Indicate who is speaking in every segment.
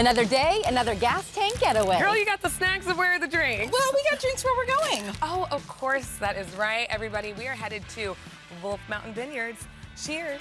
Speaker 1: Another day, another gas tank getaway.
Speaker 2: Girl, you got the snacks and where are the drinks?
Speaker 3: Well, we got drinks where we're going.
Speaker 2: Oh, of course, that is right. Everybody, we are headed to Wolf Mountain Vineyards. Cheers.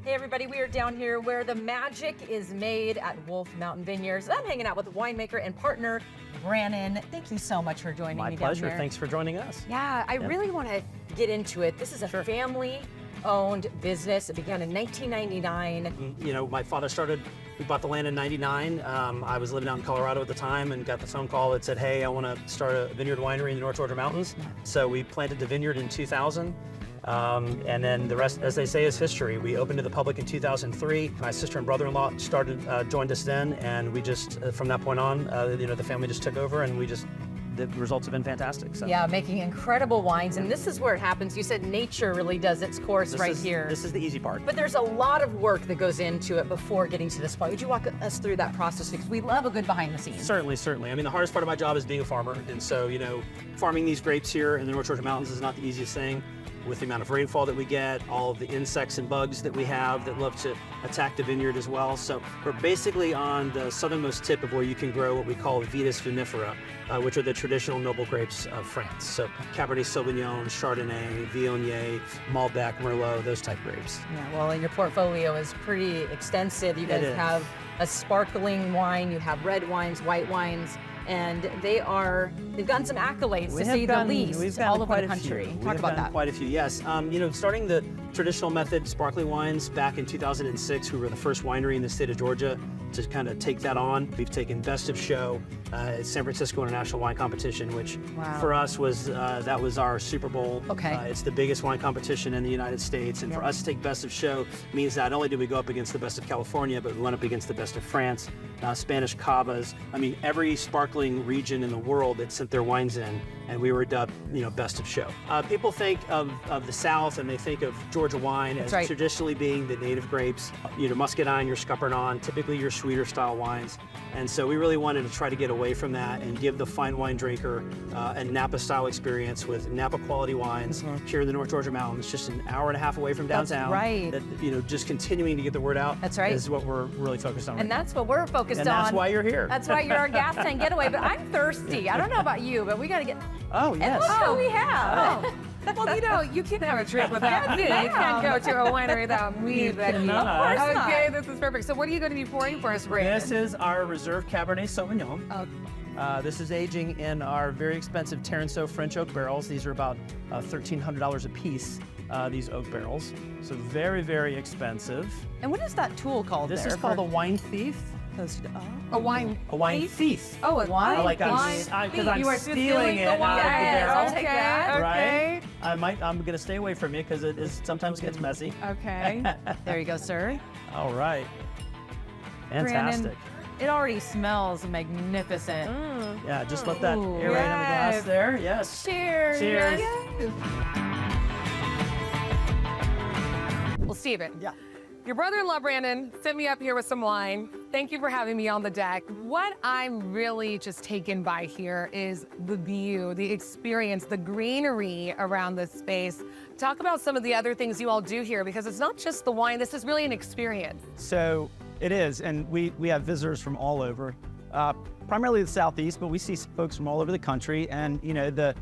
Speaker 3: Hey everybody, we are down here where the magic is made at Wolf Mountain Vineyards. I'm hanging out with winemaker and partner Brannon. Thank you so much for joining me
Speaker 4: My pleasure.
Speaker 3: down here.
Speaker 4: Thanks for joining us.
Speaker 3: Yeah, I really want to get into it. This is a family-owned business. It began in 1999.
Speaker 4: You know, my father we bought the land in 99. I was living out in Colorado at the time and got the phone call that said, hey, I want to start a vineyard winery in the North Georgia mountains. So we planted the vineyard in 2000. And then the rest, as they say, is history. We opened to the public in 2003. My sister and brother-in-law joined us then, and we just, from that point on, the family just took over, and the results have been fantastic. So.
Speaker 3: Yeah, making incredible wines, and this is where it happens. You said nature really does its course here.
Speaker 4: This is the easy part.
Speaker 3: But there's a lot of work that goes into it before getting to this point. Would you walk us through that process? Because we love a good behind the scenes.
Speaker 4: Certainly. I mean, the hardest part of my job is being a farmer, and so, farming these grapes here in the North Georgia mountains is not the easiest thing. With the amount of rainfall that we get, all of the insects and bugs that we have that love to attack the vineyard as well. So we're basically on the southernmost tip of where you can grow what we call Vitis vinifera, which are the traditional noble grapes of France. So Cabernet Sauvignon, Chardonnay, Viognier, Malbec, Merlot, those type grapes.
Speaker 3: Yeah, well, and your portfolio is pretty extensive. You guys have a sparkling wine, you have red wines, white wines, and they've gotten some accolades to say the least all over the country. Talk about that.
Speaker 4: Quite a few, yes. Starting the traditional method, sparkling wines, back in 2006, we were the first winery in the state of Georgia to kind of take that on. We've taken Best of Show at San Francisco International Wine Competition, which for us was, that was our Super Bowl.
Speaker 3: Okay.
Speaker 4: It's the biggest wine competition in the United States, and for us to take Best of Show means not only did we go up against the best of California, but we went up against the best of France, Spanish Cavas. I mean, every sparkling region in the world that sent their wines in, and we were dubbed, Best of Show. People think of the South and they think of Georgia wine as traditionally being the native grapes, Muscadine, your Scuppernong, typically your sweeter style wines. And so we really wanted to try to get away from that and give the fine wine drinker a Napa style experience with Napa quality wines here in the North Georgia mountains, just an hour and a half away from downtown.
Speaker 3: That's right.
Speaker 4: That, just continuing to get the word out.
Speaker 3: That's right.
Speaker 4: Is what we're really focused on.
Speaker 3: And that's what we're focused on.
Speaker 4: And that's why you're here.
Speaker 3: That's why you're our gas tank getaway. But I'm thirsty. I don't know about you, but we got to get.
Speaker 4: Oh, yes.
Speaker 3: Oh, we have.
Speaker 2: Oh. Well, you can have a trip without me. You can't go to a winery without me, Becky.
Speaker 3: Of course not.
Speaker 2: Okay, this is perfect. So what are you going to be pouring for us, Brandon?
Speaker 4: This is our reserve Cabernet Sauvignon. This is aging in our very expensive Terranceau French oak barrels. These are about $1,300 a piece, these oak barrels. So very, very expensive.
Speaker 3: And what is that tool called?
Speaker 4: This is called a wine thief.
Speaker 2: A wine
Speaker 4: thief.
Speaker 2: Oh, a wine
Speaker 4: Like
Speaker 2: thief.
Speaker 4: because I'm
Speaker 2: You are
Speaker 4: stealing it
Speaker 2: the
Speaker 4: out
Speaker 2: wine.
Speaker 4: of the barrel.
Speaker 2: I'll take that.
Speaker 4: Right? I'm going to stay away from you because it sometimes gets messy.
Speaker 2: Okay.
Speaker 3: There you go, sir.
Speaker 4: All right. Fantastic.
Speaker 3: Brandon, it already smells magnificent.
Speaker 4: Yeah, just let that aerate in the glass there. Yes.
Speaker 2: Cheers.
Speaker 4: Cheers.
Speaker 2: Well, Steven.
Speaker 4: Yeah.
Speaker 2: Your brother-in-law, Brandon, sent me up here with some wine. Thank you for having me on the deck. What I'm really just taken by here is the view, the experience, the greenery around this space. Talk about some of the other things you all do here, because it's not just the wine, this is really an experience.
Speaker 5: So it is, and we have visitors from all over, primarily the Southeast, but we see folks from all over the country, and the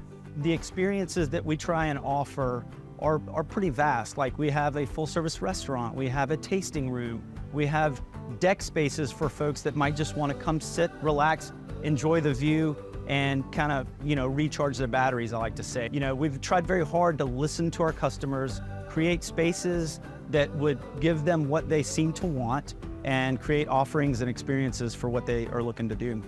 Speaker 5: experiences that we try and offer are pretty vast. Like, we have a full-service restaurant, we have a tasting room, we have deck spaces for folks that might just want to come sit, relax, enjoy the view, and kind of, recharge their batteries, I like to say. We've tried very hard to listen to our customers, create spaces that would give them what they seem to want, and create offerings and experiences for what they are looking to do.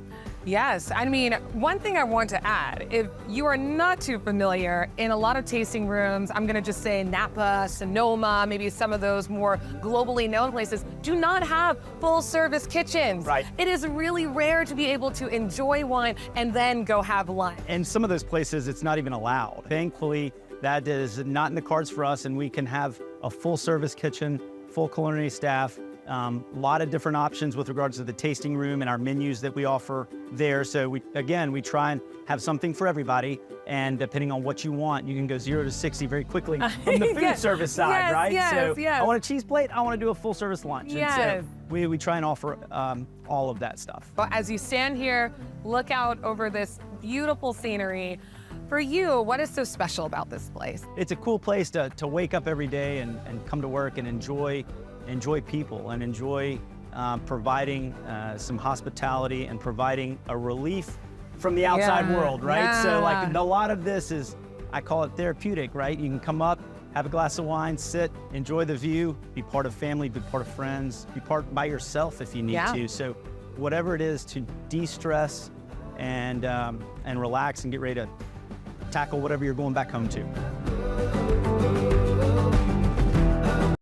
Speaker 2: Yes, I mean, one thing I want to add, if you are not too familiar, in a lot of tasting rooms, I'm gonna just say Napa, Sonoma, maybe some of those more globally known places, do not have full service kitchens.
Speaker 5: Right.
Speaker 2: It is really rare to be able to enjoy wine and then go have lunch.
Speaker 5: And some of those places, it's not even allowed. Thankfully, that is not in the cards for us, and we can have a full service kitchen, full culinary staff, A lot of different options with regards to the tasting room and our menus that we offer there. So we try and have something for everybody. And depending on what you want, you can go 0 to 60 very quickly from the food service side, right? So I want a cheese plate, I want to do a full service lunch.
Speaker 2: Yes.
Speaker 5: And so we try and offer all of that stuff.
Speaker 2: Well, as you stand here, look out over this beautiful scenery. For you, what is so special about this place?
Speaker 5: It's a cool place to wake up every day and come to work and enjoy people and enjoy providing some hospitality and providing a relief from the outside world, right?
Speaker 2: Yeah.
Speaker 5: So like a lot of this is, I call it therapeutic, right? You can come up, have a glass of wine, sit, enjoy the view, be part of family, be part of friends, be part by yourself if you need to. So whatever it is to de-stress and relax and get ready to tackle whatever you're going back home to.